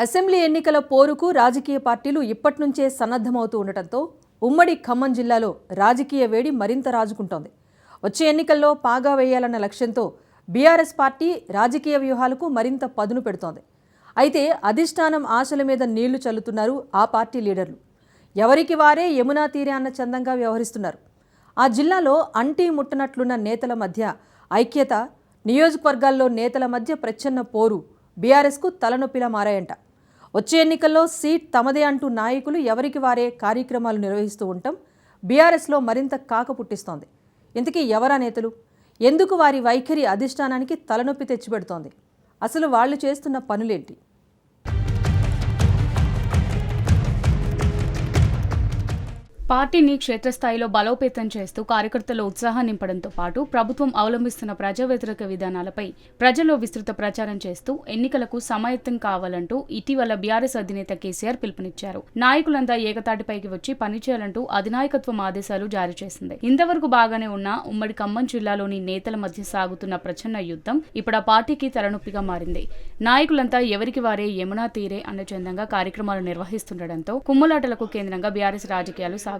Assembly ఎన్నికల పోరుకు రాజకీయ పార్టీలు ఇప్పట్నుంచే సన్నద్ధమవుతూ ఉండటంతో ఉమ్మడి ఖమ్మం జిల్లాలో రాజకీయ వేడి మరింత రాజుకుంటోంది. వచ్చే ఎన్నికల్లో పాగా వేయాలన్న లక్ష్యంతో బీఆర్ఎస్ పార్టీ రాజకీయ వ్యూహాలకు మరింత పదును పెడుతోంది. అయితే అధిష్టానం ఆశల మీద నీళ్లు చల్లుతున్నారు ఆ పార్టీ లీడర్లు. ఎవరికి వారే యమునా తీరే అన్న చందంగా వ్యవహరిస్తున్నారు. ఆ జిల్లాలో అంటీ ముట్టనట్లున్న నేతల మధ్య ఐక్యత, నియోజకవర్గాల్లో నేతల మధ్య ప్రచ్ఛన్న పోరు బీఆర్ఎస్కు తలనొప్పిలా మారాయంట. వచ్చే ఎన్నికల్లో సీట్ తమదే అంటూ నాయకులు ఎవరికి వారే కార్యక్రమాలు నిర్వహిస్తూ ఉండటం బీఆర్ఎస్లో మరింత కాక పుట్టిస్తోంది. ఇంతకీ ఎవరా నేతలు? ఎందుకు వారి వైఖరి అధిష్టానానికి తలనొప్పి తెచ్చిపెడుతోంది? అసలు వాళ్ళు చేస్తున్న పనులేంటి? పార్టీని క్షేత్రస్థాయిలో బలోపేతం చేస్తూ కార్యకర్తల్లో ఉత్సాహం నింపడంతో పాటు ప్రభుత్వం అవలంబిస్తున్న ప్రజా వ్యతిరేక విధానాలపై ప్రజల్లో విస్తృత ప్రచారం చేస్తూ ఎన్నికలకు సమాయత్తం కావాలంటూ ఇటీవల బీఆర్ఎస్ అధినేత కేసీఆర్ పిలుపునిచ్చారు. నాయకులంతా ఏకతాటిపైకి వచ్చి పనిచేయాలంటూ అధినాయకత్వం ఆదేశాలు జారీ చేసింది. ఇంతవరకు బాగానే ఉన్న ఉమ్మడి ఖమ్మం జిల్లాలోని నేతల మధ్య సాగుతున్న ప్రచన్న యుద్ధం ఇప్పుడు ఆ పార్టీకి తలనొప్పిగా మారింది. నాయకులంతా ఎవరికి వారే యమునా తీరే అన్న చందంగా కార్యక్రమాలు నిర్వహిస్తుండటంతో కుమ్ములాటలకు కేంద్రంగా బీఆర్ఎస్ రాజకీయాలు సాగుతున్నాయి.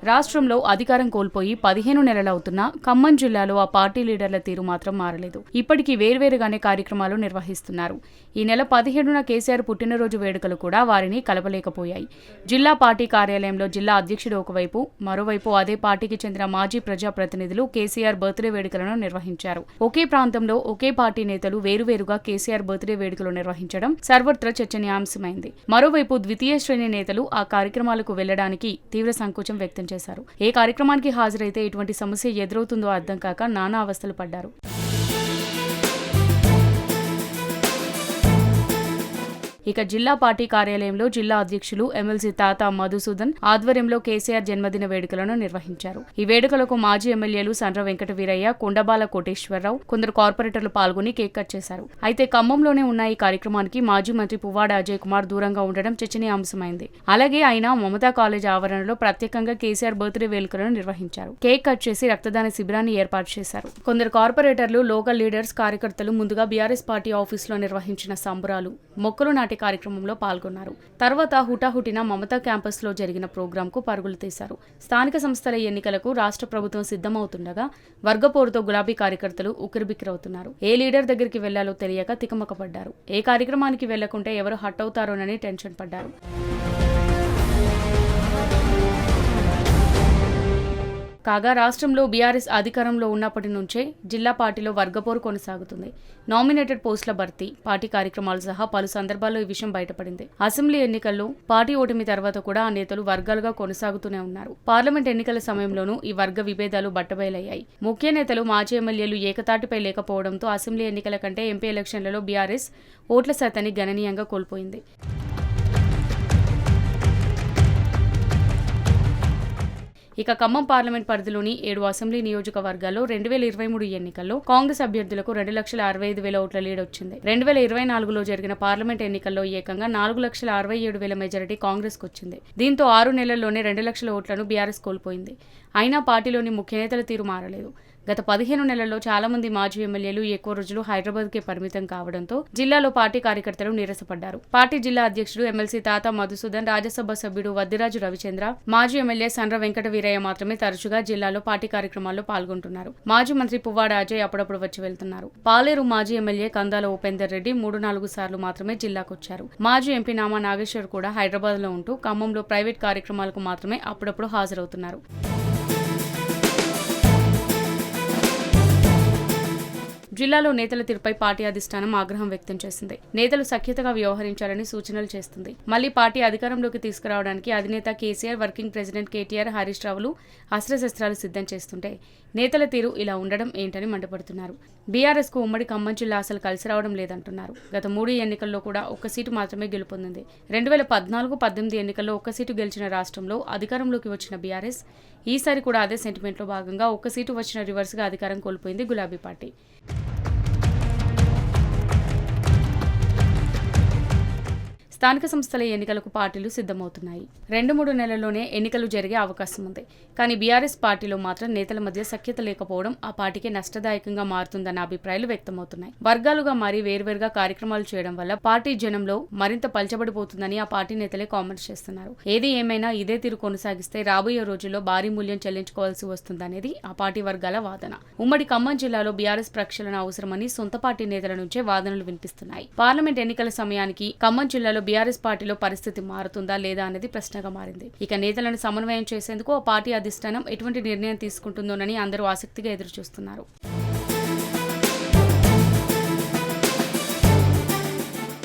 రాష్ట్రంలో అధికారం కోల్పోయి 15 నెలలవుతున్నా ఖమ్మం జిల్లాలో ఆ పార్టీ లీడర్ల తీరు మాత్రం మారలేదు. ఇప్పటికీ వేర్వేరుగానే కార్యక్రమాలు నిర్వహిస్తున్నారు. ఈ నెల 17న కేసీఆర్ పుట్టినరోజు వేడుకలు కూడా వారిని కలపలేకపోయాయి. జిల్లా పార్టీ కార్యాలయంలో జిల్లా అధ్యక్షుడు ఒకవైపు, మరోవైపు అదే పార్టీకి చెందిన మాజీ ప్రజాప్రతినిధులు కేసీఆర్ బర్త్డే వేడుకలను నిర్వహించారు. ఒకే ప్రాంతంలో ఒకే పార్టీ నేతలు వేరువేరుగా కేసీఆర్ బర్త్డే వేడుకలు నిర్వహించడం సర్వత్రా చర్చనీయాంశమైంది. మరోవైపు ద్వితీయ శ్రేణి నేతలు ఆ కార్యక్రమాలకు వెళ్లడానికి తీవ్ర సంకోచం వ్యక్తం చేశారు. ఏ కార్యక్రమానికి హాజరైతే ఎటువంటి సమస్య ఎదురవుతుందో అర్థం కాక నానా అవస్థలు పడ్డారు. ఇక జిల్లా పార్టీ కార్యాలయంలో జిల్లా అధ్యక్షులు ఎమ్మెల్సీ తాత మధుసూదన్ ఆధ్వర్యంలో కేసీఆర్ జన్మదిన వేడుకలను నిర్వహించారు. ఈ వేడుకలకు మాజీ ఎమ్మెల్యేలు సండ్ర వెంకట వీరయ్య, కొండబాల కోటేశ్వరరావు, కొందరు కార్పొరేటర్లు పాల్గొని కేక్ కట్ చేశారు. అయితే ఖమ్మంలోనే ఉన్న ఈ కార్యక్రమానికి మాజీ మంత్రి పువ్వాడ అజయ్ కుమార్ దూరంగా ఉండడం చర్చనీయాంశమైంది. అలాగే ఆయన మమతా కాలేజ్ ఆవరణలో ప్రత్యేకంగా కేసీఆర్ బర్త్డే వేడుకలను నిర్వహించారు. కేక్ కట్ చేసి రక్తదాన శిబిరాన్ని ఏర్పాటు చేశారు. కొందరు కార్పొరేటర్లు, లోకల్ లీడర్స్, కార్యకర్తలు ముందుగా బీఆర్ఎస్ పార్టీ ఆఫీసులో నిర్వహించిన సంబరాలు, మొక్కలు నాటి కార్యక్రమంలో పాల్గొన్నారు. తర్వాత హుటాహుటిన మమతా క్యాంపస్ లో జరిగిన ప్రోగ్రాంకు పరుగులు తీశారు. స్థానిక సంస్థల ఎన్నికలకు రాష్ట్ర ప్రభుత్వం సిద్ధమవుతుండగా వర్గపోరుతో గులాబీ కార్యకర్తలు ఉక్కిరిబిక్కిరవుతున్నారు. ఏ లీడర్ దగ్గరికి వెళ్లాలో తెలియక తికమకపడ్డారు. ఏ కార్యక్రమానికి వెళ్లకుంటే ఎవరు హట్ అవుతారోనని టెన్షన్ పడ్డారు. కాగా రాష్ట్రంలో బీఆర్ఎస్ అధికారంలో ఉన్నప్పటి నుంచే జిల్లా పార్టీలో వర్గపోరు కొనసాగుతుంది. నామినేటెడ్ పోస్టుల భర్తీ, పార్టీ కార్యక్రమాలు సహా పలు సందర్భాల్లో ఈ విషయం బయటపడింది. అసెంబ్లీ ఎన్నికల్లో పార్టీ ఓటమి తర్వాత కూడా ఆ నేతలు వర్గాలుగా కొనసాగుతూనే ఉన్నారు. పార్లమెంట్ ఎన్నికల సమయంలోనూ ఈ వర్గ విభేదాలు బట్టబయలయ్యాయి. ముఖ్య నేతలు, మాజీ ఎమ్మెల్యేలు ఏకతాటిపై లేకపోవడంతో అసెంబ్లీ ఎన్నికల కంటే ఎంపీ ఎలక్షన్లలో బీఆర్ఎస్ ఓట్ల శాతాన్ని గణనీయంగా కోల్పోయింది. ఇక ఖమ్మం పార్లమెంట్ పరిధిలోని 7 అసెంబ్లీ నియోజకవర్గాల్లో 2023 ఎన్నికల్లో కాంగ్రెస్ అభ్యర్థులకు 2,65,000 ఓట్ల లీడ్ వచ్చింది. 2024లో జరిగిన పార్లమెంట్ ఎన్నికల్లో ఏకంగా 4,67,000 మెజారిటీ కాంగ్రెస్ కు వచ్చింది. దీంతో 6 నెలల్లోనే 2 లక్షల ఓట్లను బీఆర్ఎస్ కోల్పోయింది. అయినా పార్టీలోని ముఖ్య నేతల తీరు మారలేదు. గత 15 నెలల్లో చాలా మంది మాజీ ఎమ్మెల్యేలు ఎక్కువ రోజులు హైదరాబాద్కే పరిమితం కావడంతో జిల్లాలో పార్టీ కార్యకర్తలు నీరసపడ్డారు. పార్టీ జిల్లా అధ్యక్షుడు ఎమ్మెల్సీ తాత మధుసూదన్, రాజ్యసభ సభ్యుడు వద్దిరాజు రవిచంద్ర, మాజీ ఎమ్మెల్యే సండ్ర వెంకట వీరయ్య మాత్రమే తరచుగా జిల్లాలో పార్టీ కార్యక్రమాల్లో పాల్గొంటున్నారు. మాజీ మంత్రి పువ్వాడ అజయ్ అప్పుడప్పుడు వచ్చి వెళ్తున్నారు. పాలేరు మాజీ ఎమ్మెల్యే కందాల ఉపేందర్ రెడ్డి 3-4 సార్లు మాత్రమే జిల్లాకొచ్చారు. మాజీ ఎంపీ నామా నాగేశ్వర్ కూడా హైదరాబాద్ లో ఉంటూ ఖమ్మంలో ప్రైవేట్ కార్యక్రమాలకు మాత్రమే అప్పుడప్పుడు హాజరవుతున్నారు. జిల్లాలో నేతల తీరుపై పార్టీ అధిష్టానం ఆగ్రహం వ్యక్తం చేసింది. నేతలు సఖ్యతగా వ్యవహరించాలని సూచనలు చేస్తుంది. మళ్లీ పార్టీ అధికారంలోకి తీసుకురావడానికి అధినేత కేసీఆర్, వర్కింగ్ ప్రెసిడెంట్ కేటీఆర్, హరీష్ రావులు అస్త్రశస్త్రాలు సిద్ధం చేస్తుంటే నేతల తీరు ఇలా ఉండడం ఏంటని మండిపడుతున్నారు. బీఆర్ఎస్ కు ఉమ్మడి ఖమ్మం జిల్లా అసలు కలిసి రావడం లేదంటున్నారు. గత 3 ఎన్నికల్లో కూడా ఒక్క సీటు మాత్రమే గెలుపొందింది. 2014-18 ఎన్నికల్లో ఒక్క సీటు గెలిచిన రాష్ట్రంలో అధికారంలోకి వచ్చిన బీఆర్ఎస్ ఈసారి కూడా అదే సెంటిమెంట్లో భాగంగా ఒక్క సీటు వచ్చిన రివర్స్గా అధికారం కోల్పోయింది గులాబీ పార్టీ. స్థానిక సంస్థల ఎన్నికలకు పార్టీలు సిద్ధమవుతున్నాయి. 2-3 నెలల్లోనే ఎన్నికలు జరిగే అవకాశం ఉంది. కానీ బీఆర్ఎస్ పార్టీలో మాత్రం నేతల మధ్య సఖ్యత లేకపోవడం ఆ పార్టీకి నష్టదాయకంగా మారుతుందన్న అభిప్రాయాలు వ్యక్తమవుతున్నాయి. వర్గాలుగా మారి వేర్వేరుగా కార్యక్రమాలు చేయడం వల్ల పార్టీ జనంలో మరింత పలచబడిపోతుందని ఆ పార్టీ నేతలే కామెంట్స్ చేస్తున్నారు. ఏది ఏమైనా ఇదే తీరు కొనసాగిస్తే రాబోయే రోజుల్లో భారీ మూల్యం చెల్లించుకోవాల్సి వస్తుందనేది ఆ పార్టీ వర్గాల వాదన. ఉమ్మడి ఖమ్మం జిల్లాలో బీఆర్ఎస్ ప్రక్షాళన అవసరమని సొంత పార్టీ నేతల నుంచే వాదనలు వినిపిస్తున్నాయి. పార్లమెంట్ ఎన్నికల సమయానికి ఖమ్మం జిల్లాలో బీఆర్ఎస్ పార్టీలో పరిస్థితి మారుతుందా లేదా అనేది ప్రశ్నగా మారింది. ఇక నేతలను సమన్వయం చేసేందుకు ఆ పార్టీ అధిష్టానం ఎటువంటి నిర్ణయం తీసుకుంటుందోనని అందరూ ఆసక్తిగా ఎదురుచూస్తున్నారు.